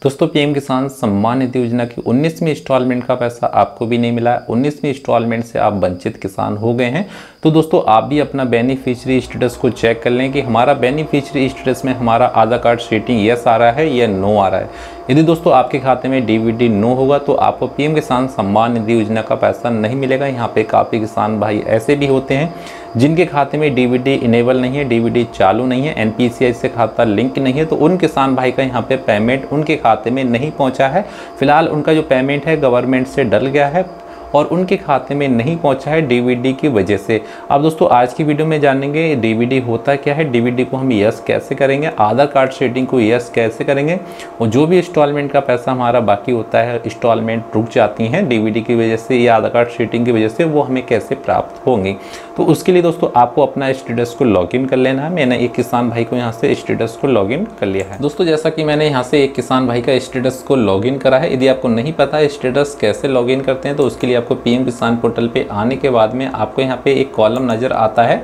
दोस्तों पीएम किसान सम्मान निधि योजना की 19वीं इंस्टॉलमेंट का पैसा आपको भी नहीं मिला है। 19वीं इंस्टॉलमेंट से आप वंचित किसान हो गए हैं। तो दोस्तों आप भी अपना बेनिफिशियरी स्टेटस को चेक कर लें कि हमारा बेनिफिशियरी स्टेटस में हमारा आधार कार्ड रेटिंग यस आ रहा है या नो आ रहा है। यदि दोस्तों आपके खाते में डीबीडी नो होगा तो आपको पीएम किसान सम्मान निधि योजना का पैसा नहीं मिलेगा। यहाँ पे काफ़ी किसान भाई ऐसे भी होते हैं जिनके खाते में डीबीडी इनेबल नहीं है, डीबीडी चालू नहीं है, एनपीसीआई से खाता लिंक नहीं है, तो उन किसान भाई का यहाँ पे पेमेंट उनके खाते में नहीं पहुँचा है। फिलहाल उनका जो पेमेंट है गवर्नमेंट से डल गया है और उनके खाते में नहीं पहुंचा है डीबीडी की वजह से। अब दोस्तों आज की वीडियो में जानेंगे डीबीडी होता क्या है, डीबीडी को हम यस कैसे करेंगे, आधार कार्ड रेटिंग को यस कैसे करेंगे और जो भी इंस्टॉलमेंट का पैसा हमारा बाकी होता है, इंस्टॉलमेंट रुक जाती हैं डीबीडी की वजह से या आधार कार्ड रेटिंग की वजह से, वो हमें कैसे प्राप्त होंगी। तो उसके लिए दोस्तों आपको अपना स्टेटस को लॉगिन कर लेना है। मैंने एक किसान भाई को यहाँ से स्टेटस को लॉगिन कर लिया है। दोस्तों जैसा कि मैंने यहाँ से एक किसान भाई का स्टेटस को लॉगिन करा है। यदि आपको नहीं पता है स्टेटस कैसे लॉगिन करते हैं तो उसके लिए आपको पीएम किसान पोर्टल पे आने के बाद में आपको यहाँ पे एक कॉलम नज़र आता है,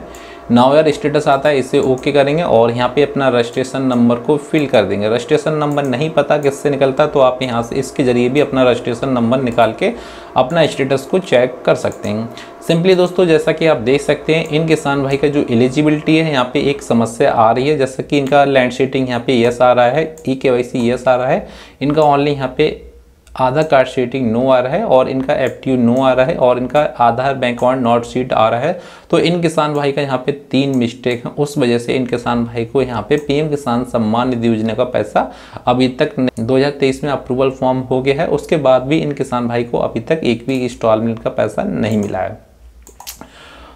नाउ यार स्टेटस आता है, इसे ओके करेंगे और यहाँ पे अपना रजिस्ट्रेशन नंबर को फिल कर देंगे। रजिस्ट्रेशन नंबर नहीं पता किससे निकलता तो आप यहाँ से इसके जरिए भी अपना रजिस्ट्रेशन नंबर निकाल के अपना स्टेटस को चेक कर सकते हैं। सिंपली दोस्तों जैसा कि आप देख सकते हैं इन किसान भाई का जो एलिजिबिलिटी है यहाँ पे एक समस्या आ रही है, जैसा कि इनका लैंड शेडिंग यहाँ पे यस आ रहा है, ई-केवाईसी यस आ रहा है, इनका ओनली यहाँ पे आधार कार्ड रेटिंग नो आ रहा है और इनका एफटीयू नो आ रहा है और इनका आधार बैंक अकाउंट नॉट सीट आ रहा है। तो इन किसान भाई का यहाँ पे 3 मिस्टेक हैं, उस वजह से इन किसान भाई को यहाँ पे पीएम किसान सम्मान निधि योजना का पैसा अभी तक 2023 में अप्रूवल फॉर्म हो गया है, उसके बाद भी इन किसान भाई को अभी तक एक भी इंस्टॉलमेंट का पैसा नहीं मिला है।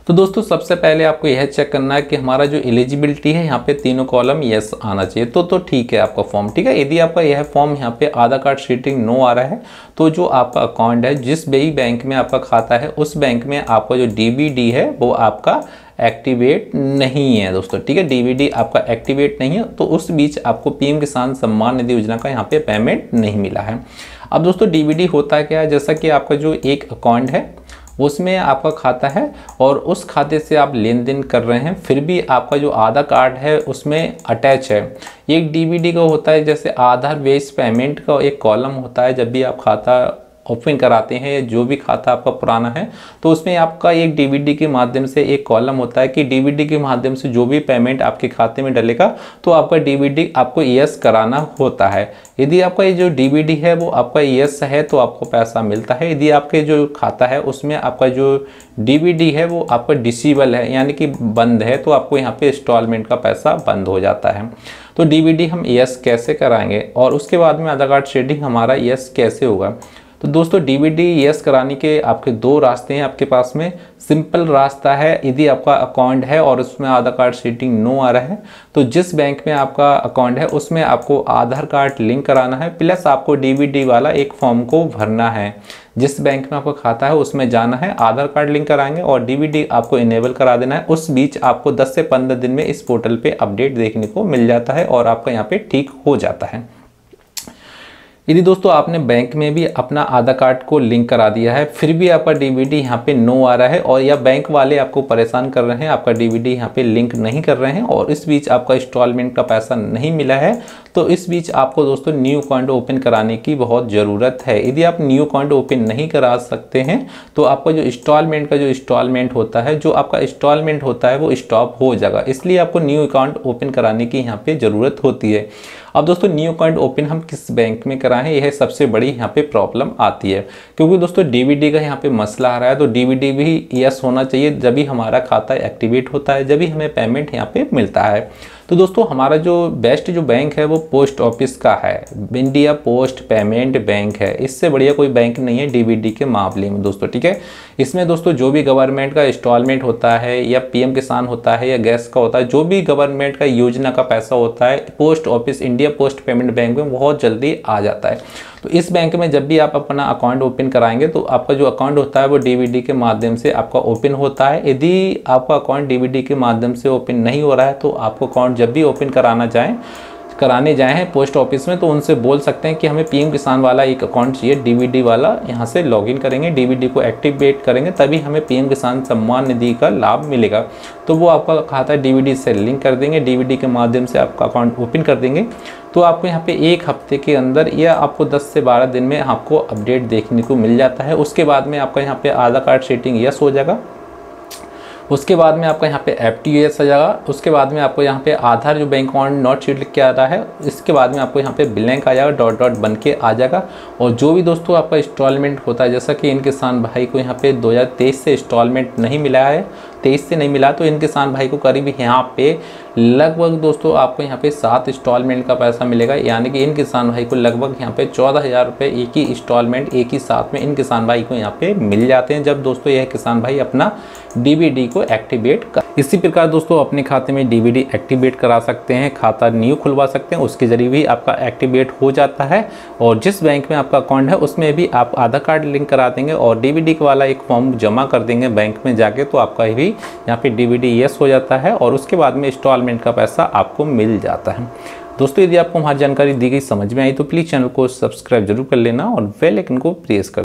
तो दोस्तों सबसे पहले आपको यह चेक करना है कि हमारा जो एलिजिबिलिटी है यहाँ पे तीनों कॉलम यस आना चाहिए तो ठीक है आपका फॉर्म, ठीक है। यदि आपका यह फॉर्म यहाँ पे आधार कार्ड रेटिंग नो आ रहा है तो जो आपका अकाउंट है, जिस भी बैंक में आपका खाता है उस बैंक में आपका जो डीबीडी है वो आपका एक्टिवेट नहीं है दोस्तों, ठीक है। डीबीडी आपका एक्टिवेट नहीं है तो उस बीच आपको पीएम किसान सम्मान निधि योजना का यहाँ पे पेमेंट नहीं मिला है। अब दोस्तों डीबीडी होता क्या है, जैसा कि आपका जो एक अकाउंट है उसमें आपका खाता है और उस खाते से आप लेन देन कर रहे हैं, फिर भी आपका जो आधार कार्ड है उसमें अटैच है। एक डीबीडी का होता है जैसे आधार बेस्ड पेमेंट का एक कॉलम होता है, जब भी आप खाता ओपन कराते हैं जो भी खाता आपका पुराना है तो उसमें आपका एक डीबीडी के माध्यम से एक कॉलम होता है कि डीबीडी के माध्यम से जो भी पेमेंट आपके खाते में डलेगा तो आपका डीबीडी आपको यस कराना होता है। यदि आपका ये जो डीबीडी है वो आपका यस है तो आपको पैसा मिलता है। यदि आपके जो खाता है उसमें आपका जो डीबीडी है वो आपका डिसेबल है यानी कि बंद है तो आपको यहाँ पे इंस्टॉलमेंट का पैसा बंद हो जाता है। तो डीबीडी हम यस कैसे कराएंगे और उसके बाद में आधार कार्ड रेटिंग हमारा यस कैसे होगा। तो दोस्तों डीबीडी यस कराने के आपके 2 रास्ते हैं आपके पास में। सिंपल रास्ता है, यदि आपका अकाउंट है और उसमें आधार कार्ड रेटिंग नो आ रहा है तो जिस बैंक में आपका अकाउंट है उसमें आपको आधार कार्ड लिंक कराना है, प्लस आपको डीबीडी वाला एक फॉर्म को भरना है। जिस बैंक में आपका खाता है उसमें जाना है, आधार कार्ड लिंक कराएंगे और डीबीडी आपको इनेबल करा देना है। उस बीच आपको 10 से 15 दिन में इस पोर्टल पे अपडेट देखने को मिल जाता है और आपका यहाँ पे ठीक हो जाता है। यदि दोस्तों आपने बैंक में भी अपना आधार कार्ड को लिंक करा दिया है फिर भी आपका डीबीडी यहाँ पे नो आ रहा है और या बैंक वाले आपको परेशान कर रहे हैं, आपका डीबीडी यहाँ पे लिंक नहीं कर रहे हैं और इस बीच आपका इंस्टॉलमेंट का पैसा नहीं मिला है, तो इस बीच आपको दोस्तों न्यू अकाउंट ओपन कराने की बहुत ज़रूरत है। यदि आप न्यू अकाउंट ओपन नहीं करा सकते हैं तो आपका जो इंस्टॉलमेंट होता है, जो आपका इंस्टॉलमेंट होता है वो स्टॉप हो जाएगा, इसलिए आपको न्यू अकाउंट ओपन कराने की यहाँ पे ज़रूरत होती है। अब दोस्तों न्यू अकाउंट ओपन हम किस बैंक में कराएं, यह सबसे बड़ी यहाँ पे प्रॉब्लम आती है, क्योंकि दोस्तों डीबीडी का यहाँ पे मसला आ रहा है। तो डीबीडी भी यस होना चाहिए, जब भी हमारा खाता एक्टिवेट होता है, जब भी हमें पेमेंट यहाँ पे मिलता है। तो दोस्तों हमारा जो बेस्ट जो बैंक है वो पोस्ट ऑफिस का है, इंडिया पोस्ट पेमेंट बैंक है, इससे बढ़िया कोई बैंक नहीं है डीबीडी के मामले में दोस्तों, ठीक है। इसमें दोस्तों जो भी गवर्नमेंट का इंस्टॉलमेंट होता है या पीएम किसान होता है या गैस का होता है, जो भी गवर्नमेंट का योजना का पैसा होता है, post office India post payment bank में बहुत जल्दी आ जाता है। तो इस बैंक में जब भी आप अपना अकाउंट ओपन कराएंगे तो आपका जो अकाउंट होता है वो डीबीडी के माध्यम से आपका ओपन होता है। यदि आपका अकाउंट डीबीडी के माध्यम से ओपन नहीं हो रहा है तो आपको अकाउंट जब भी ओपन कराने जाएं पोस्ट ऑफिस में तो उनसे बोल सकते हैं कि हमें पीएम किसान वाला एक अकाउंट चाहिए, डीबीडी वाला। यहाँ से लॉगिन करेंगे, डीबीडी को एक्टिवेट करेंगे, तभी हमें पीएम किसान सम्मान निधि का लाभ मिलेगा। तो वो आपका खाता डीबीडी से लिंक कर देंगे, डीबीडी के माध्यम से आपका अकाउंट ओपन कर देंगे। तो तो आपको यहाँ पे 1 हफ्ते के अंदर या आपको 10 से 12 दिन में आपको अपडेट देखने को मिल जाता है। उसके बाद में आपका यहाँ पे आधार कार्ड सेटिंग यस हो जाएगा, उसके बाद में आपका यहाँ पे FTS आ जाएगा, उसके बाद में आपको यहाँ पे आधार जो बैंक अकाउंट नॉट शीट लिख के आ रहा है, इसके बाद में आपको यहाँ पे ब्लैंक आ जाएगा, डॉट डॉट बन के आ जाएगा। और जो भी दोस्तों आपका इंस्टॉलमेंट होता है, जैसा कि इन किसान भाई को यहाँ पे 2023 से इंस्टॉलमेंट नहीं मिला है, 23 से नहीं मिला, तो इन किसान भाई को करीब यहाँ पे लगभग दोस्तों आपको यहाँ पे 7 इंस्टॉलमेंट का पैसा मिलेगा। यानी कि इन किसान भाई को लगभग यहाँ पे 14,000 रुपये एक ही इंस्टॉलमेंट एक ही साथ में इन किसान भाई को यहाँ पे मिल जाते हैं, जब दोस्तों यह किसान भाई अपना DBD को एक्टिवेट कर। इसी प्रकार दोस्तों अपने खाते में DBD एक्टिवेट करा सकते हैं, खाता न्यू खुलवा सकते हैं, उसके जरिए भी आपका एक्टिवेट हो जाता है। और जिस बैंक में आपका अकाउंट है उसमें भी आप आधार कार्ड लिंक करा देंगे और DBD वाला एक फॉर्म जमा कर देंगे बैंक में जाके, तो आपका भी यहाँ पे DBD यस हो जाता है और उसके बाद में इंस्टॉलमेंट का पैसा आपको मिल जाता है। दोस्तों यदि आपको हमारी जानकारी दी गई समझ में आई तो प्लीज़ चैनल को सब्सक्राइब जरूर कर लेना और बेल आइकन को प्रेस कर